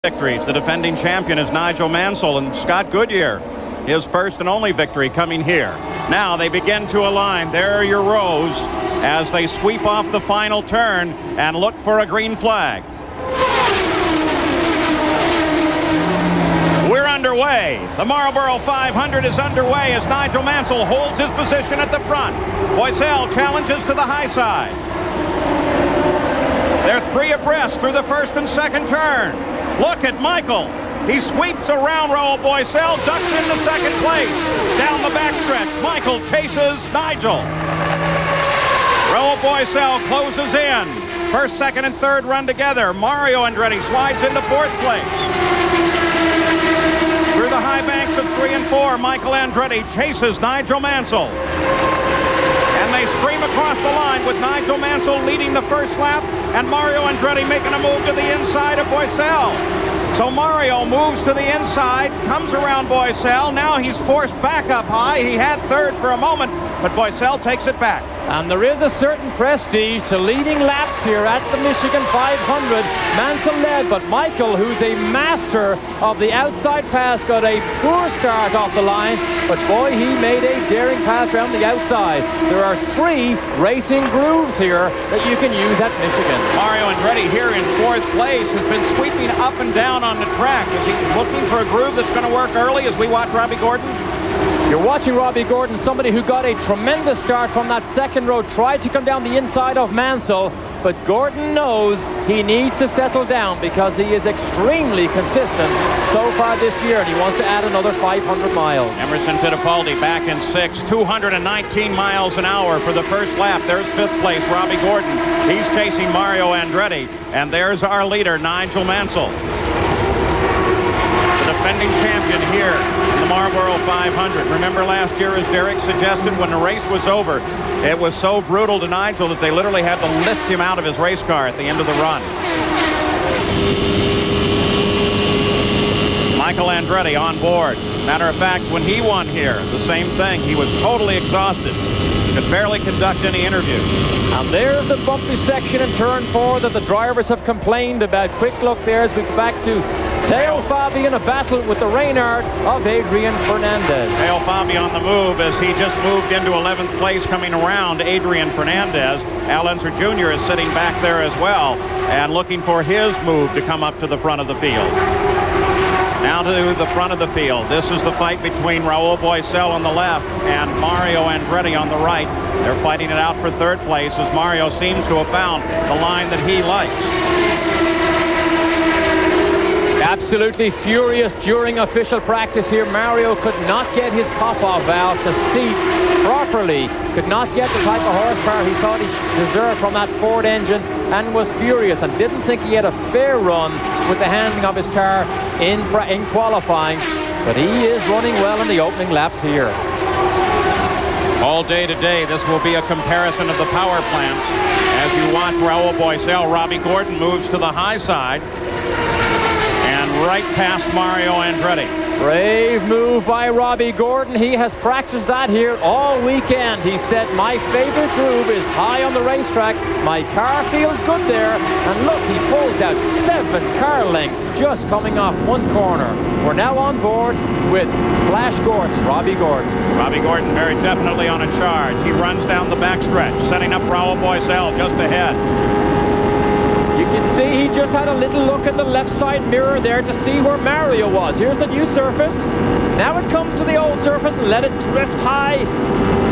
victories. The defending champion is Nigel Mansell, and Scott Goodyear, his first and only victory coming here. Now they begin to align. There are your rows as they sweep off the final turn and look for a green flag. We're underway. The Marlboro 500 is underway as Nigel Mansell holds his position at the front. Boiselle challenges to the high side. They're three abreast through the first and second turn. Look at Michael. He sweeps around Rahal Boiselle, ducks into second place. Down the backstretch, Michael chases Nigel. Rahal Boiselle closes in. First, second, and third run together. Mario Andretti slides into fourth place. Through the high banks of 3 and 4, Michael Andretti chases Nigel Mansell. And they scream across the line with Nigel Mansell leading the first lap and Mario Andretti making a move to the inside of Boiselle. So Mario moves to the inside, comes around Boiselle. Now he's forced back up high. He had third for a moment, but Boiselle takes it back. And there is a certain prestige to leading laps here at the Michigan 500. Mansell led, but Michael, who's a master of the outside pass, got a poor start off the line, but boy, he made a daring pass around the outside. There are 3 racing grooves here that you can use at Michigan. Mario Andretti here in fourth place has been sweeping up and down on the track. Is he looking for a groove that's going to work early as we watch Robbie Gordon? You're watching Robbie Gordon, somebody who got a tremendous start from that second row, tried to come down the inside of Mansell, but Gordon knows he needs to settle down because he is extremely consistent so far this year, and he wants to add another 500 miles. Emerson Fittipaldi back in 6th, 219 miles an hour for the first lap. There's 5th place, Robbie Gordon. He's chasing Mario Andretti, and there's our leader, Nigel Mansell. Defending champion here in the Marlboro 500. Remember last year, as Derek suggested, when the race was over, it was so brutal to Nigel that they literally had to lift him out of his race car at the end of the run. Michael Andretti on board. Matter of fact, when he won here, the same thing. He was totally exhausted. Could barely conduct any interview. And there's the bumpy section in turn 4 that the drivers have complained about. Quick look there as we go back to Teo Fabi in a battle with the Reynard of Adrian Fernandez. Teo Fabi on the move as he just moved into 11th place coming around Adrian Fernandez. Al Unser Jr. is sitting back there as well and looking for his move to come up to the front of the field. Now to the front of the field. This is the fight between Rahal Boiselle on the left and Mario Andretti on the right. They're fighting it out for third place as Mario seems to have found the line that he likes. Absolutely furious during official practice here. Mario could not get his pop-off valve to seat properly. Could not get the type of horsepower he thought he deserved from that Ford engine, and was furious and didn't think he had a fair run with the handling of his car in qualifying. But he is running well in the opening laps here. All day today, this will be a comparison of the power plants. As you watch Rahal Boiselle, Robbie Gordon moves to the high side. Right past Mario Andretti. Brave move by Robbie Gordon. He has practiced that here all weekend. He said, my favorite groove is high on the racetrack. My car feels good there. And look, he pulls out 7 car lengths just coming off one corner. We're now on board with Flash Gordon, Robbie Gordon. Robbie Gordon very definitely on a charge. He runs down the backstretch, setting up Rahal Boiselle just ahead. You can see he just had a little look in the left side mirror there to see where Mario was. Here's the new surface. Now it comes to the old surface and let it drift high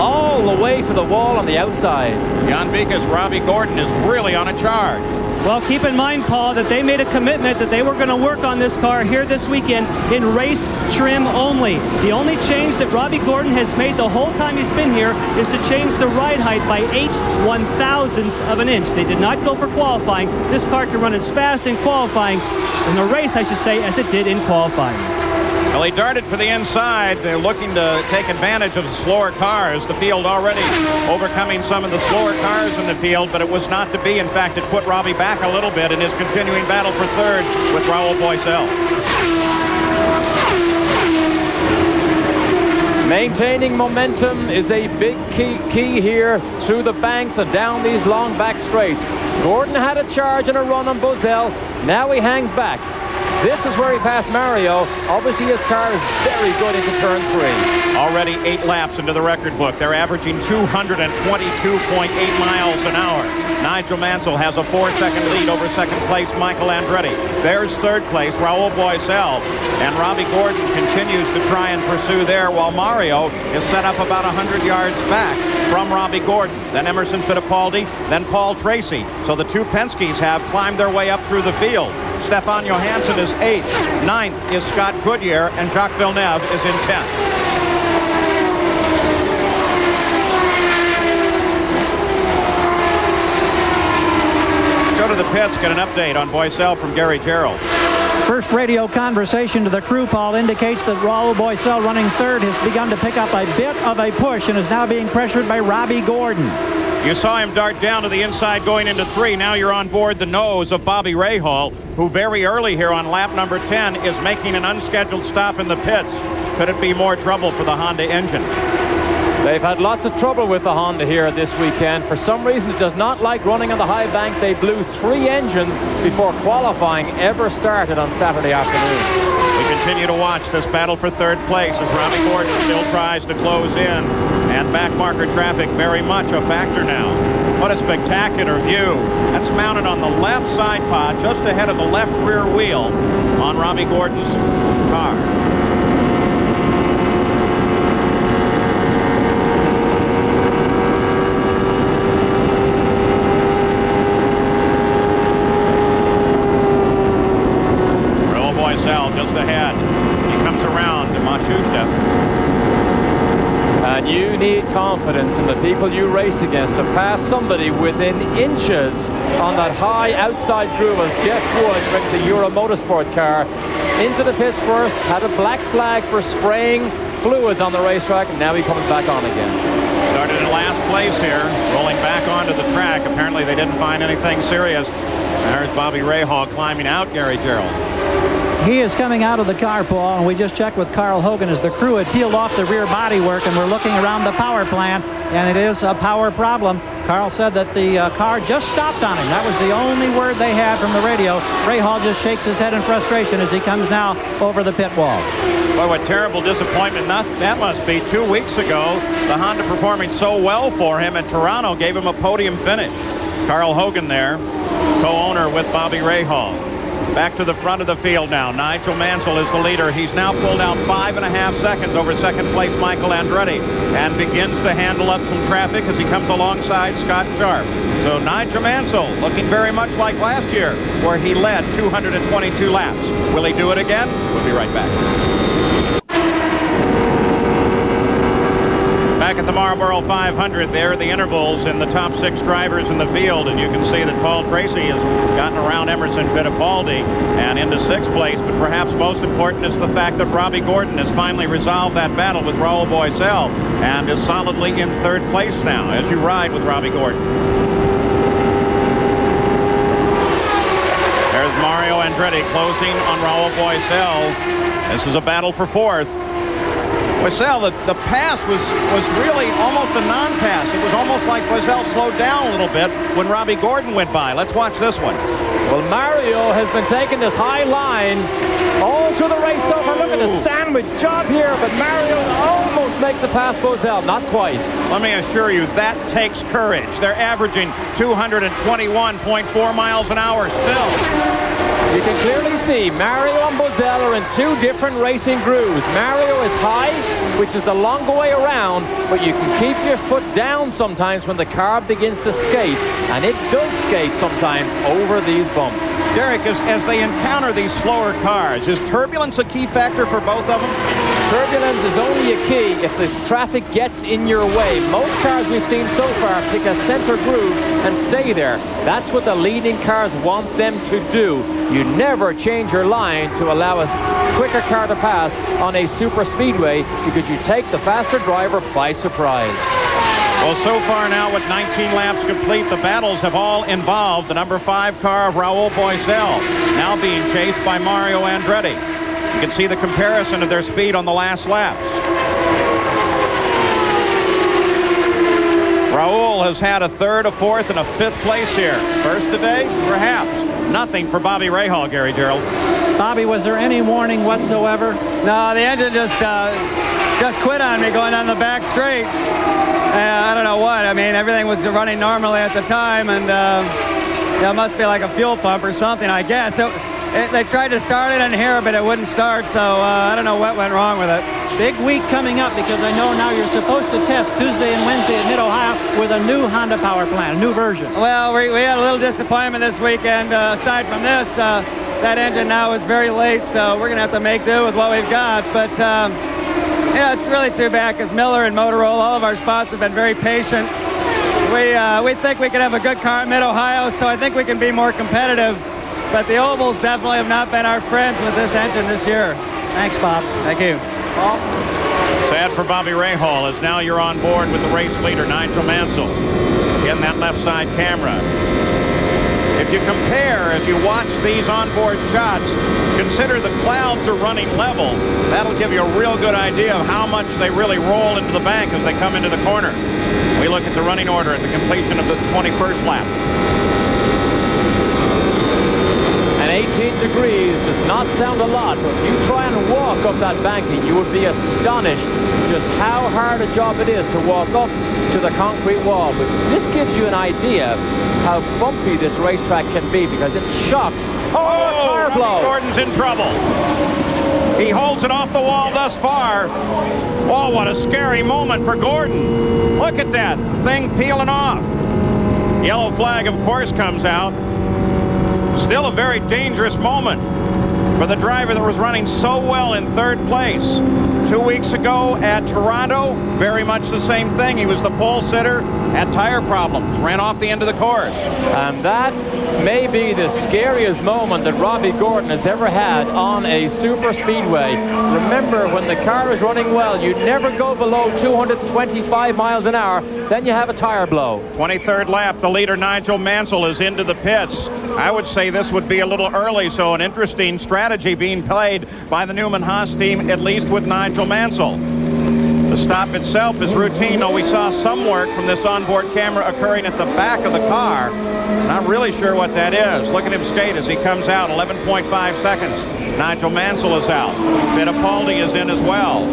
all the way to the wall on the outside. Jan Beekes, Robbie Gordon is really on a charge. Well, keep in mind, Paul, that they made a commitment that they were going to work on this car here this weekend in race trim only. The only change that Robbie Gordon has made the whole time he's been here is to change the ride height by 8/1000ths of an inch. They did not go for qualifying. This car can run as fast in qualifying, in the race, I should say, as it did in qualifying. Well, he darted for the inside. They're looking to take advantage of the slower cars. The field already overcoming some of the slower cars in the field, but it was not to be. In fact, it put Robbie back a little bit in his continuing battle for third with Rahal Boiselle. Maintaining momentum is a big key here through the banks and down these long back straights. Gordon had a charge and a run on Boiselle. Now he hangs back. This is where he passed Mario. Obviously, his car is very good into turn 3. Already 8 laps into the record book. They're averaging 222.8 miles an hour. Nigel Mansell has a 4-second lead over second place Michael Andretti. There's third place Rahal Boisel. And Robbie Gordon continues to try and pursue there, while Mario is set up about 100 yards back from Robbie Gordon. Then Emerson Fittipaldi, then Paul Tracy. So the two Penskes have climbed their way up through the field. Stefan Johansson is 8th. 9th is Scott Goodyear, and Jacques Villeneuve is in 10th. Go to the pits, get an update on Boisel from Gary Gerald. First radio conversation to the crew, Paul, indicates that Rahal Boisel, running third, has begun to pick up a bit of a push and is now being pressured by Robbie Gordon. You saw him dart down to the inside going into 3. Now you're on board the nose of Bobby Rahal, who very early here on lap number 10 is making an unscheduled stop in the pits. Could it be more trouble for the Honda engine? They've had lots of trouble with the Honda here this weekend. For some reason, it does not like running on the high bank. They blew 3 engines before qualifying ever started on Saturday afternoon. We continue to watch this battle for third place as Robbie Gordon still tries to close in. And backmarker traffic very much a factor now. What a spectacular view. That's mounted on the left side pod, just ahead of the left rear wheel on Robbie Gordon's car. Just ahead. He comes around to Mashushta. And you need confidence in the people you race against to pass somebody within inches on that high outside groove as Jeff Wood brings the Euro Motorsport car into the pits first, had a black flag for spraying fluids on the racetrack, and now he comes back on again. Started in last place here, rolling back onto the track. Apparently they didn't find anything serious. There's Bobby Rahal climbing out, Gary Gerald. He is coming out of the car, Paul, and we just checked with Carl Hogan as the crew had peeled off the rear bodywork, and we're looking around the power plant, and it is a power problem. Carl said that the car just stopped on him. That was the only word they had from the radio. Rahal just shakes his head in frustration as he comes now over the pit wall. Boy, what terrible disappointment that must be. 2 weeks ago, the Honda performing so well for him, and Toronto gave him a podium finish. Carl Hogan there, co-owner with Bobby Rahal. Back to the front of the field now. Nigel Mansell is the leader. He's now pulled out 5.5 seconds over second place Michael Andretti and begins to handle up some traffic as he comes alongside Scott Sharp. So Nigel Mansell looking very much like last year, where he led 222 laps. Will he do it again? We'll be right back. Back at the Marlboro 500, there are the intervals in the top 6 drivers in the field, and you can see that Paul Tracy has gotten around Emerson Fittipaldi and into 6th place, but perhaps most important is the fact that Robbie Gordon has finally resolved that battle with Rahal Boisel and is solidly in 3rd place now as you ride with Robbie Gordon. There's Mario Andretti closing on Rahal Boisel. This is a battle for 4th. Boisel, the pass was really almost a non-pass. It was almost like Boisel slowed down a little bit when Robbie Gordon went by. Let's watch this one. Well, Mario has been taking this high line all through the race so far. Look at the sandwich job here, but Mario almost makes it past Boisel. Not quite. Let me assure you, that takes courage. They're averaging 221.4 miles an hour still. You can clearly see Mario and Boisel are in 2 different racing grooves. Mario is high, which is the longer way around, but you can keep your foot down sometimes when the car begins to skate, and it does skate sometimes over these bumps. Derek, as they encounter these slower cars, is turbulence a key factor for both of them? Turbulence is only a key if the traffic gets in your way. Most cars we've seen so far pick a center groove and stay there. That's what the leading cars want them to do. You never change your line to allow a quicker car to pass on a super speedway because you take the faster driver by surprise. Well, so far now with 19 laps complete, the battles have all involved the number 5 car of Rahal Boisel, now being chased by Mario Andretti. You can see the comparison of their speed on the last laps. Rahal has had a 3rd, a 4th, and a 5th place here. First today, perhaps. Nothing for Bobby Rahal, Gary Gerald. Bobby, was there any warning whatsoever? No, the engine just quit on me going down the back straight. I don't know what. I mean, everything was running normally at the time, and it must be like a fuel pump or something, I guess. They tried to start it in here, but it wouldn't start, so I don't know what went wrong with it. Big week coming up, because I know now you're supposed to test Tuesday and Wednesday at Mid-Ohio with a new Honda power plant, a new version. Well, we had a little disappointment this weekend. Aside from this, that engine now is very late, so we're going to have to make do with what we've got. But, yeah, it's really too bad, because Miller and Motorola, all of our spots have been very patient. We think we can have a good car at Mid-Ohio, so I think we can be more competitive. But the ovals definitely have not been our friends with this engine this year. Thanks, Bob. Thank you. Paul? Sad for Bobby Rahal, as now you're on board with the race leader, Nigel Mansell, in that left side camera. If you compare, as you watch these onboard shots, consider the clouds are running level. That'll give you a real good idea of how much they really roll into the bank as they come into the corner. We look at the running order at the completion of the 21st lap. 18 degrees does not sound a lot, but if you try and walk up that banking, you would be astonished just how hard a job it is to walk up to the concrete wall. But this gives you an idea how bumpy this racetrack can be, because it shocks. Oh, tire blow. Gordon's in trouble. He holds it off the wall thus far. Oh, what a scary moment for Gordon. Look at that thing peeling off. Yellow flag, of course, comes out. Still a very dangerous moment for the driver that was running so well in third place. 2 weeks ago at Toronto, very much the same thing. He was the pole sitter, had tire problems, ran off the end of the course. And that may be the scariest moment that Robbie Gordon has ever had on a super speedway. Remember, when the car is running well, you never go below 225 miles an hour, then you have a tire blow. 23rd lap, the leader Nigel Mansell is into the pits. I would say this would be a little early, so an interesting strategy being played by the Newman-Haas team, at least with Nigel Mansell. The stop itself is routine, though we saw some work from this onboard camera occurring at the back of the car. Not really sure what that is. Look at him skate as he comes out, 11.5 seconds. Nigel Mansell is out. Fittipaldi is in as well.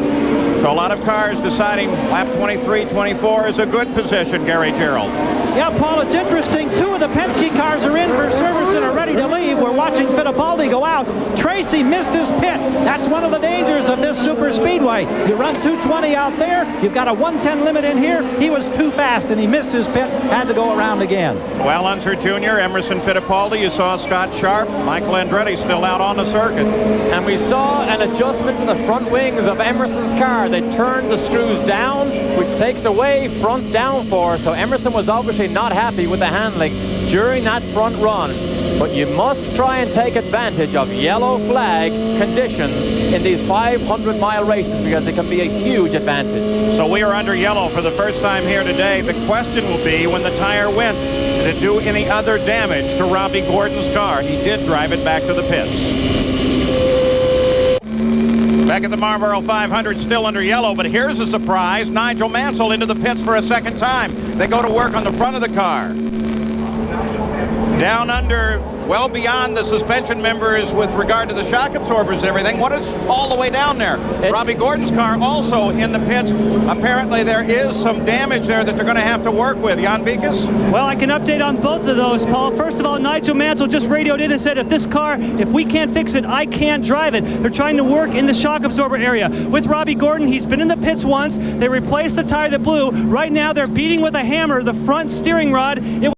So a lot of cars deciding lap 23, 24 is a good position, Gary Gerald. Yeah, Paul, it's interesting. Two of the Penske cars are in for service and are ready to leave. We're watching Fittipaldi go out. Tracy missed his pit. That's one of the dangers of this super speedway. You run 220 out there. You've got a 110 limit in here. He was too fast and he missed his pit. Had to go around again. Well, Unser Jr., Emerson Fittipaldi, you saw Scott Sharp, Michael Andretti still out on the circuit. And we saw an adjustment in the front wings of Emerson's car. They turned the screws down, which takes away front downforce. So Emerson was obviously not happy with the handling during that front run. But you must try and take advantage of yellow flag conditions in these 500-mile races, because it can be a huge advantage. So we are under yellow for the first time here today. The question will be, when the tire went, did it do any other damage to Robbie Gordon's car? He did drive it back to the pits. Back at the Marlboro 500, still under yellow, but here's a surprise. Nigel Mansell into the pits for a second time. They go to work on the front of the car. Down under, well beyond the suspension members with regard to the shock absorbers and everything. What is all the way down there? Robbie Gordon's car also in the pits. Apparently there is some damage there that they're going to have to work with. Jan Beekes? Well, I can update on both of those, Paul. First of all, Nigel Mansell just radioed in and said, if we can't fix it, I can't drive it. They're trying to work in the shock absorber area. With Robbie Gordon, he's been in the pits once. They replaced the tire that blew. Right now, they're beating with a hammer the front steering rod.